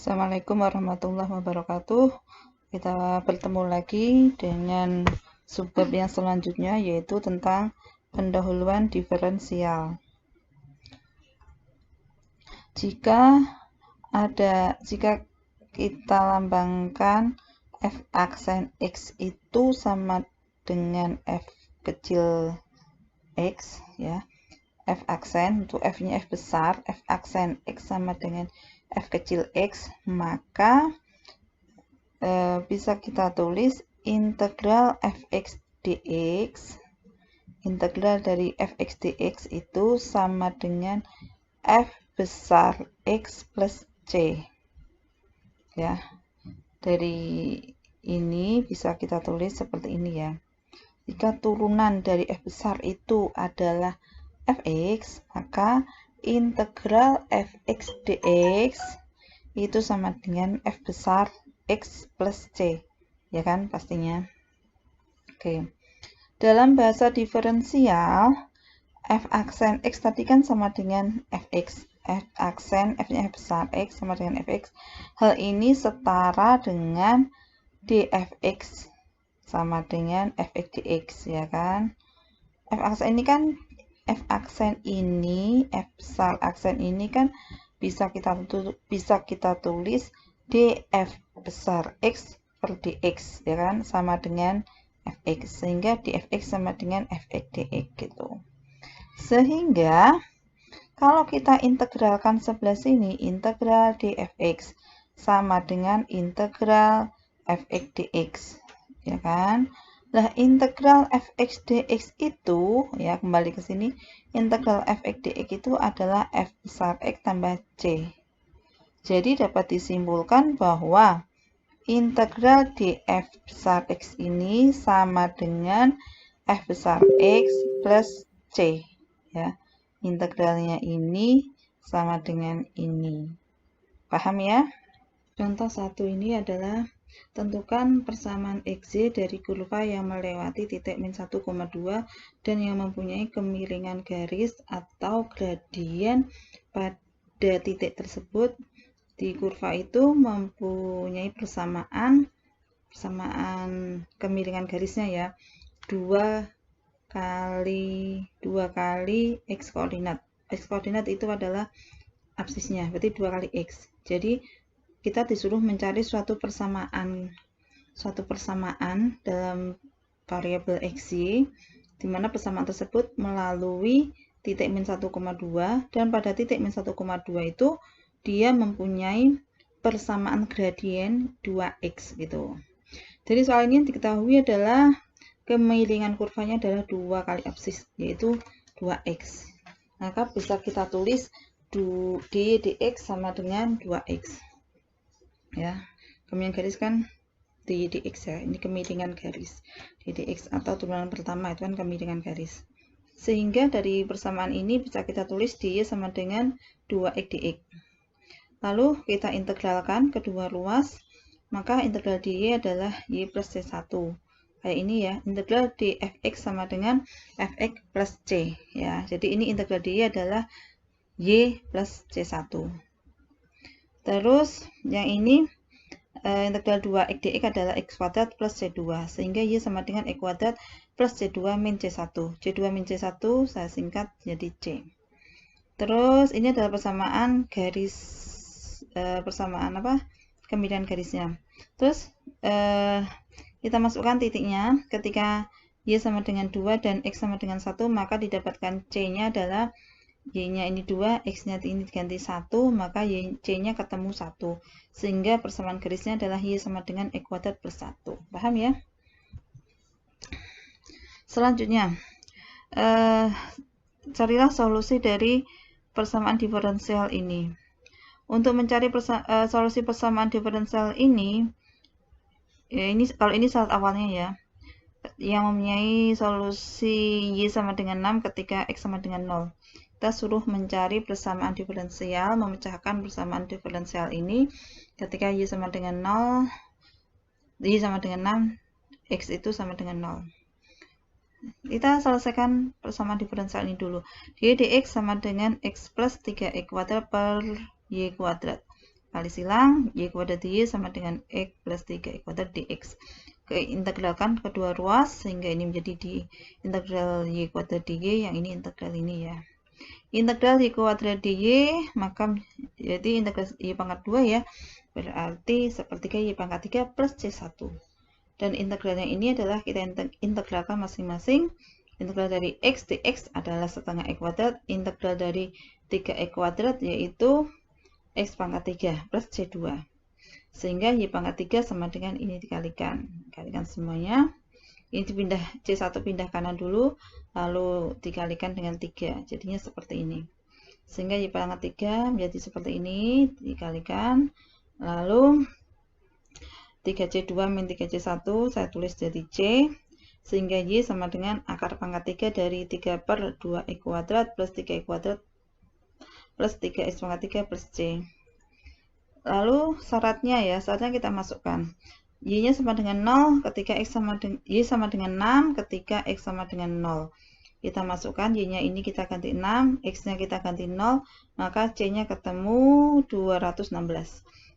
Assalamualaikum warahmatullahi wabarakatuh. Kita bertemu lagi dengan subbab yang selanjutnya, yaitu tentang pendahuluan diferensial. Jika kita lambangkan f aksen x itu sama dengan f kecil x, ya. F aksen untuk f-nya f besar, f aksen x sama dengan f kecil x, maka bisa kita tulis integral fx dx. Integral dari fx dx itu sama dengan f besar x plus c. Ya, dari ini bisa kita tulis seperti ini ya. Jika turunan dari f besar itu adalah fx, maka integral fx dx itu sama dengan f besar x plus c, ya kan pastinya. Oke, dalam bahasa diferensial, f aksen x tadi kan sama dengan fx. F aksen f-nya f besar x sama dengan fx. Hal ini setara dengan dfx sama dengan fx dx, ya kan. F aksen ini kan f aksen ini, f besar aksen ini kan bisa kita tulis df besar x per dx, ya kan, sama dengan fx, sehingga dfx sama dengan fx dx gitu. Sehingga kalau kita integralkan sebelah sini, integral dfx sama dengan integral fx dx, ya kan. Nah, integral fx dx itu, ya, kembali ke sini, integral fx dx itu adalah f besar x tambah c. Jadi dapat disimpulkan bahwa integral df besar x ini sama dengan f besar x plus c, ya. Integralnya ini sama dengan ini. Paham ya? Contoh 1 ini adalah tentukan persamaan xy dari kurva yang melewati titik min 1,2 dan yang mempunyai kemiringan garis atau gradien pada titik tersebut. Di kurva itu mempunyai persamaan kemiringan garisnya, ya, 2 kali x koordinat. X koordinat itu adalah absisnya, berarti 2 kali x. Jadi kita disuruh mencari suatu persamaan dalam variabel xy, di mana persamaan tersebut melalui titik min 1,2 dan pada titik min 1,2 itu dia mempunyai persamaan gradien 2x gitu. Jadi soal ini yang diketahui adalah kemiringan kurvanya adalah 2 kali absis, yaitu 2x. Maka bisa kita tulis dx sama dengan 2x. Ya, kemiringan garis kan dx, ya. Ini kemiringan garis. Dx atau turunan pertama itu kan kemiringan garis. Sehingga dari persamaan ini bisa kita tulis dy sama dengan 2x dx. Lalu kita integralkan kedua ruas, maka integral dy adalah y plus c1. Kayak ini ya, integral dfx sama dengan fx plus c, ya. Jadi ini integral dy adalah y plus c1. Terus yang ini integral 2x dx adalah x kuadrat plus c2, sehingga y sama dengan x kuadrat plus c2 min c1. c2 min c1 saya singkat jadi c. Terus ini adalah persamaan garis, kemiringan garisnya. Terus kita masukkan titiknya. Ketika y sama dengan 2 dan x sama dengan 1, maka didapatkan c-nya adalah y-nya ini 2, x-nya ini diganti 1, maka c-nya ketemu 1. Sehingga persamaan garisnya adalah y sama dengan x kuadrat plus 1. Paham ya? Selanjutnya, carilah solusi dari persamaan diferensial ini. Untuk mencari solusi persamaan diferensial ini, ya, kalau ini syarat awalnya, ya, yang mempunyai solusi y sama dengan 6 ketika x sama dengan 0. Kita suruh mencari persamaan diferensial, memecahkan persamaan diferensial ini ketika y sama dengan 0, y sama dengan 6, x itu sama dengan 0. Kita selesaikan persamaan diferensial ini dulu. Dy dx sama dengan x plus 3x kuadrat per y kuadrat. kali silang y kuadrat dy sama dengan x plus 3y kuadrat dx. Integralkan kedua ruas sehingga ini menjadi di integral y kuadrat dy, yang ini integral ini ya. Integral y kuadrat dy maka jadi integral y pangkat 2 ya, berarti sepertiga y pangkat 3 plus c1. Dan integralnya ini adalah kita integralkan masing-masing. Integral dari x dx adalah setengah x kuadrat, integral dari 3x kuadrat yaitu x pangkat 3 plus c2. Sehingga y pangkat 3 sama dengan ini dikalikan. Kalikan semuanya. Ini dipindah, c1 pindah kanan dulu, lalu dikalikan dengan 3. Jadinya seperti ini. Sehingga y pangkat 3 menjadi seperti ini, dikalikan. Lalu 3c2 min 3c1 saya tulis jadi c. Sehingga y sama dengan akar pangkat 3 dari 3 per 2x kuadrat plus 3x kuadrat plus 3x pangkat 3 plus c. Lalu syaratnya ya, syaratnya kita masukkan. Y-nya sama dengan 0 ketika y sama dengan 6 ketika x sama dengan 0. Kita masukkan y-nya ini kita ganti 6, x-nya kita ganti 0, maka c-nya ketemu 216.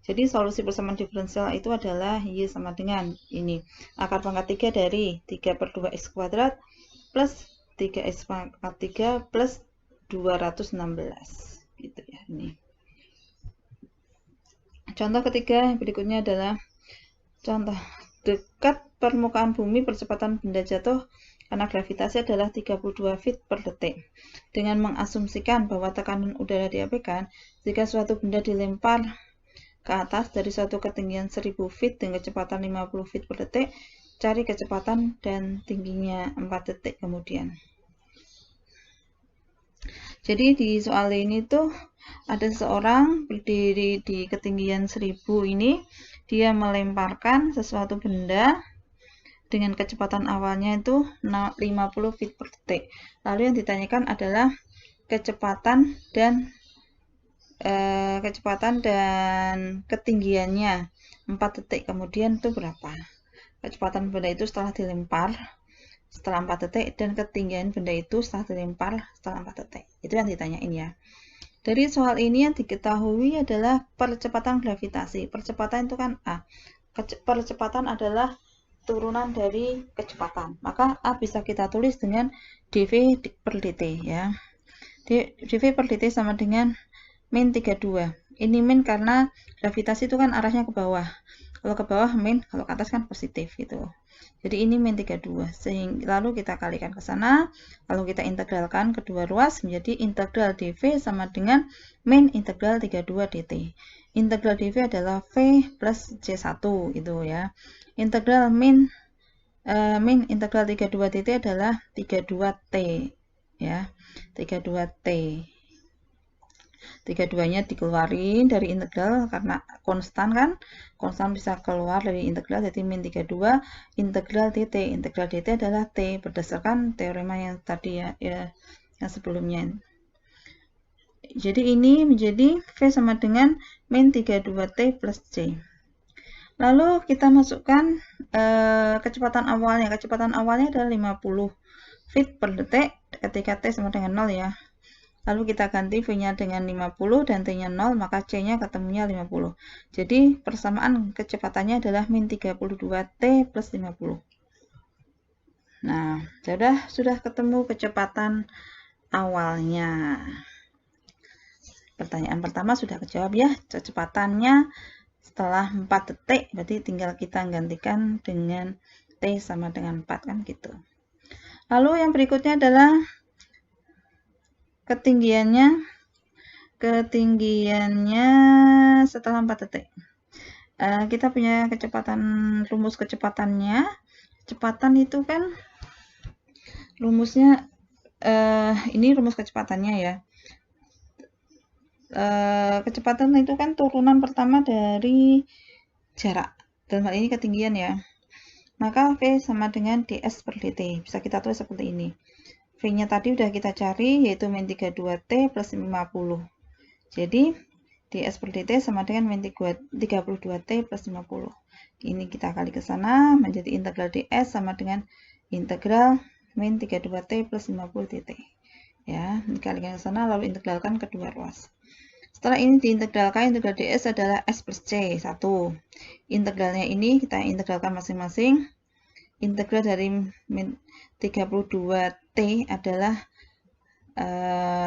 Jadi solusi persamaan diferensial itu adalah y sama dengan ini. Akar pangkat 3 dari 3 per 2x kuadrat plus 3x pangkat 3 plus 216. Gitu ya ini. Contoh ketiga berikutnya adalah contoh dekat permukaan bumi percepatan benda jatuh karena gravitasi adalah 32 feet per detik. Dengan mengasumsikan bahwa tekanan udara diabaikan, jika suatu benda dilempar ke atas dari suatu ketinggian 1000 feet dengan kecepatan 50 feet per detik, cari kecepatan dan tingginya 4 detik kemudian. Jadi di soal ini tuh ada seseorang berdiri di ketinggian 1000 ini, dia melemparkan sesuatu benda dengan kecepatan awalnya itu 50 feet per detik. Lalu yang ditanyakan adalah kecepatan dan ketinggiannya 4 detik kemudian itu berapa. Kecepatan benda itu setelah dilempar setelah 4 detik dan ketinggian benda itu setelah dilempar setelah 4 detik. Itu yang ditanyain ya. Dari soal ini yang diketahui adalah percepatan gravitasi. Percepatan itu kan A. Percepatan adalah turunan dari kecepatan. Maka A bisa kita tulis dengan dv per dt ya. dv per dt sama dengan min 32. Ini min karena gravitasi itu kan arahnya ke bawah. Kalau ke bawah min, kalau ke atas kan positif gitu. Jadi ini min 32. Sehingga lalu kita kalikan ke sana, lalu kita integralkan kedua ruas menjadi integral dv sama dengan min integral 32 dt. Integral dv adalah v plus c1 itu ya. Integral min integral 32 dt adalah 32t ya. 32t. 32-nya dikeluarin dari integral karena konstan kan, konstan bisa keluar dari integral, jadi min 32 integral dt. Integral dt adalah t berdasarkan teorema yang tadi ya yang sebelumnya. Jadi ini menjadi v sama dengan min 32t plus c. Lalu kita masukkan kecepatan awalnya. Kecepatan awalnya adalah 50 feet per detik ketika t sama dengan 0 ya. Lalu kita ganti V-nya dengan 50 dan T-nya 0, maka C-nya ketemunya 50. Jadi persamaan kecepatannya adalah min 32T plus 50. Nah, sudah ketemu kecepatan awalnya. Pertanyaan pertama sudah kejawab ya. Kecepatannya setelah 4 detik, berarti tinggal kita gantikan dengan T sama dengan 4 kan gitu. Lalu yang berikutnya adalah ketinggiannya setelah 4 detik. Kita punya rumus kecepatannya. Kecepatan itu kan rumusnya ini rumus kecepatannya ya. Kecepatan itu kan turunan pertama dari jarak, dalam hal ini ketinggian ya. Maka V sama dengan ds per dt. Bisa kita tulis seperti ini. V-nya tadi udah kita cari, yaitu min 32T plus 50. Jadi, ds per dt sama dengan min 32T plus 50. Ini kita kali ke sana, menjadi integral ds sama dengan integral min 32T plus 50 dt. Ya, dikalikan ke sana, lalu integralkan kedua ruas. Setelah ini diintegralkan, integral ds adalah S plus C, 1. Integralnya ini kita integralkan masing-masing. Integral dari min 32T adalah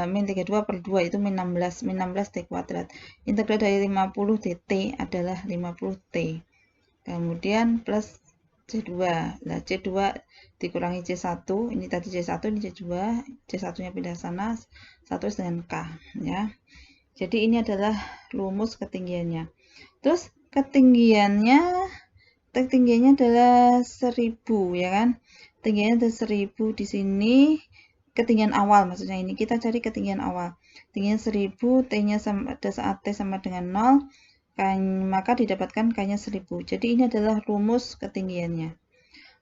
min 32 per 2 itu min 16 T kuadrat. Integral dari 50 dt adalah 50T. Kemudian plus C2. Nah, C2 dikurangi C1, ini tadi C1, ini C2, C1-nya pindah sana, 1 dengan K, ya. Jadi ini adalah rumus ketinggiannya. Terus ketinggiannya adalah 1000, ya kan? Ketinggiannya ada 1000 di sini. Ketinggian awal maksudnya ini. Kita cari ketinggian awal. Ketinggian 1000, T-nya pada saat T sama dengan 0, maka didapatkan K-nya 1000. Jadi ini adalah rumus ketinggiannya.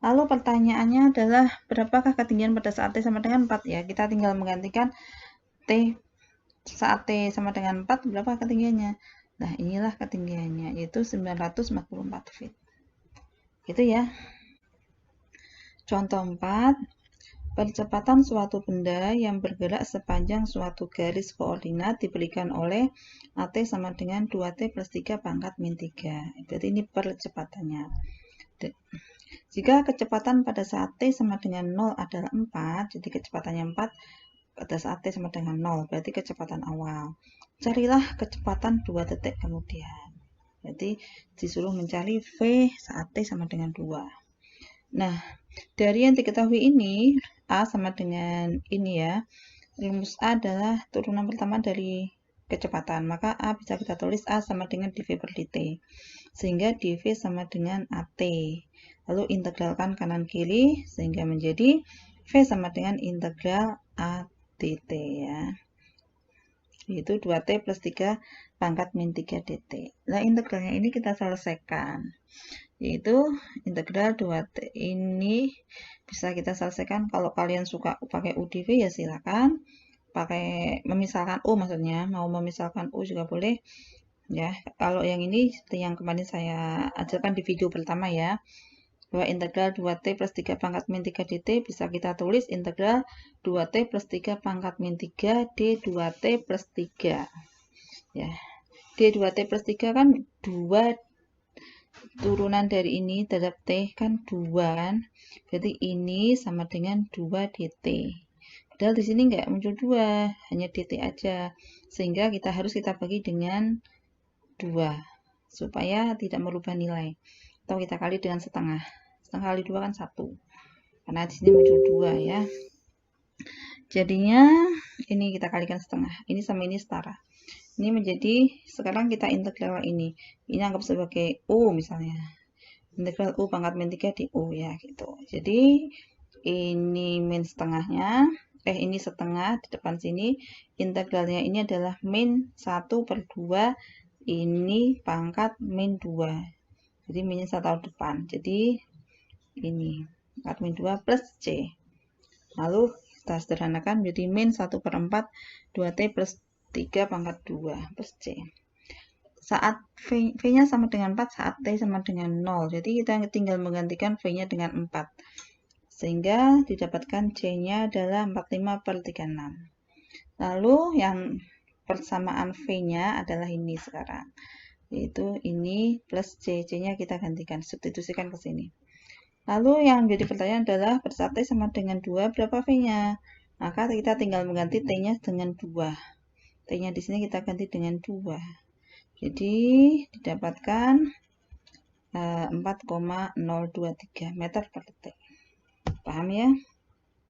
Lalu pertanyaannya adalah berapakah ketinggian pada saat T sama dengan 4 ya? Kita tinggal menggantikan T saat T sama dengan 4 berapa ketinggiannya? Nah, inilah ketinggiannya, yaitu 944 feet. Gitu ya. Contoh 4. Percepatan suatu benda yang bergerak sepanjang suatu garis koordinat diberikan oleh AT sama dengan 2T plus 3 pangkat min 3. Berarti ini percepatannya. Jika kecepatan pada saat T sama dengan 0 adalah 4, jadi kecepatannya 4 pada saat T sama dengan 0, berarti kecepatan awal. Carilah kecepatan 2 detik kemudian. Jadi disuruh mencari V saat T sama dengan 2. Nah, dari yang diketahui ini, A sama dengan ini ya. Rumus A adalah turunan pertama dari kecepatan. Maka A bisa kita tulis A sama dengan dV per dt. Sehingga dV sama dengan AT. Lalu integralkan kanan kiri sehingga menjadi V sama dengan integral A dt ya. Yaitu 2T plus 3 pangkat min 3 dt. Nah, integralnya ini kita selesaikan. Yaitu integral 2T ini bisa kita selesaikan. Kalau kalian suka pakai U dV ya silakan. Pakai memisahkan U maksudnya. Mau memisahkan U juga boleh. Ya, kalau yang ini seperti yang kemarin saya ajarkan di video pertama ya. Bahwa integral 2T plus 3 pangkat min 3 dt bisa kita tulis integral 2T plus 3 pangkat min 3 d 2T plus 3. Ya. D 2T plus 3 kan 2 turunan dari ini terhadap T kan 2 kan. Berarti ini sama dengan 2 dt. Padahal di sini nggak muncul 2, hanya dt aja. Sehingga kita harus bagi dengan 2 supaya tidak merubah nilai. Atau kita kali dengan setengah. Setengah kali 2 kan 1. Karena di sini muncul 2 ya. Jadinya ini kita kalikan setengah. Ini sama ini setara. Ini menjadi, sekarang kita integral ini. Ini anggap sebagai U misalnya. Integral U pangkat min 3 di U ya gitu. Jadi ini min setengahnya. Ini setengah di depan sini. Integralnya ini adalah min 1 per 2. Ini pangkat min 2. Jadi minnya 1 tahun depan. Jadi ini 4 min 2 plus C. Lalu kita sederhanakan menjadi min 1 per 4 2T plus 3 pangkat 2 plus C. Saat V-nya sama dengan 4, saat T sama dengan 0. Jadi kita tinggal menggantikan V-nya dengan 4. Sehingga didapatkan C-nya adalah 45 per 36. Lalu yang persamaan V-nya adalah ini sekarang. Yaitu ini plus C. C-nya kita gantikan, substitusikan ke sini. Lalu yang jadi pertanyaan adalah pada saat T sama dengan 2 berapa V-nya? Maka kita tinggal mengganti T-nya dengan 2. T-nya di sini kita ganti dengan 2. Jadi didapatkan 4,023 meter per detik. Paham ya?